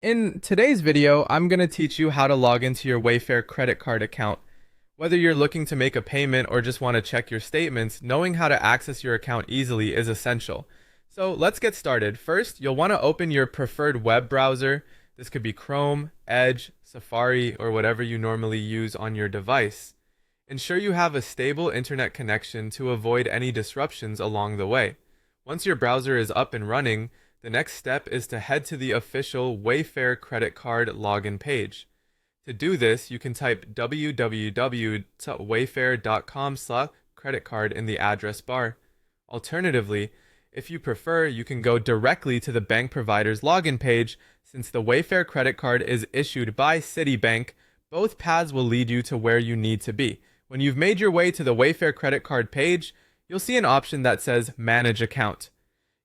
In today's video, I'm going to teach you how to log into your Wayfair credit card account. Whether you're looking to make a payment or just want to check your statements, knowing how to access your account easily is essential. So let's get started. First, you'll want to open your preferred web browser. This could be Chrome, Edge, Safari, or whatever you normally use on your device. Ensure you have a stable internet connection to avoid any disruptions along the way. Once your browser is up and running, the next step is to head to the official Wayfair credit card login page. To do this, you can type www.wayfair.com/creditcard in the address bar. Alternatively, if you prefer, you can go directly to the bank provider's login page. Since the Wayfair credit card is issued by Citibank, both paths will lead you to where you need to be. When you've made your way to the Wayfair credit card page, you'll see an option that says Manage Account.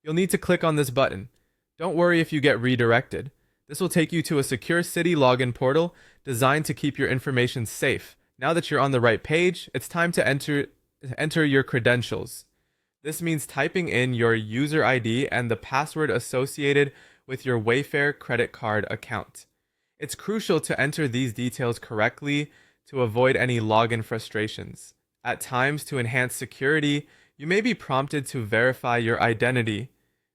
You'll need to click on this button. Don't worry if you get redirected. This will take you to a secure Citi login portal designed to keep your information safe. Now that you're on the right page, it's time to enter your credentials. This means typing in your user ID and the password associated with your Wayfair credit card account. It's crucial to enter these details correctly to avoid any login frustrations. At times, to enhance security, you may be prompted to verify your identity.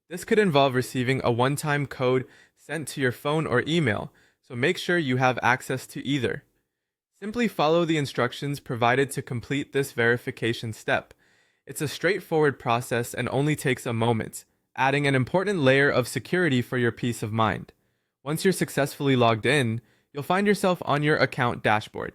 This could involve receiving a one-time code sent to your phone or email, so make sure you have access to either. Simply follow the instructions provided to complete this verification step. It's a straightforward process and only takes a moment, adding an important layer of security for your peace of mind. Once you're successfully logged in, you'll find yourself on your account dashboard.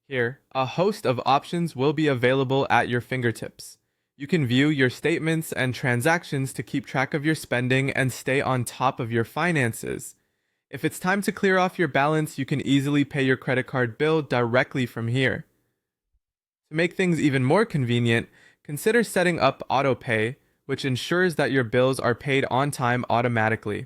Here, a host of options will be available at your fingertips. You can view your statements and transactions to keep track of your spending and stay on top of your finances. If it's time to clear off your balance, you can easily pay your credit card bill directly from here. To make things even more convenient, consider setting up autopay, which ensures that your bills are paid on time automatically.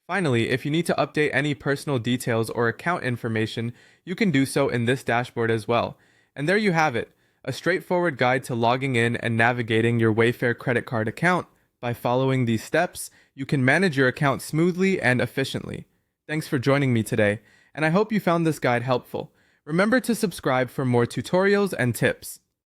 Finally, if you need to update any personal details or account information, you can do so in this dashboard as well. And there you have it. A straightforward guide to logging in and navigating your Wayfair credit card account. By following these steps, you can manage your account smoothly and efficiently. Thanks for joining me today, and I hope you found this guide helpful. Remember to subscribe for more tutorials and tips.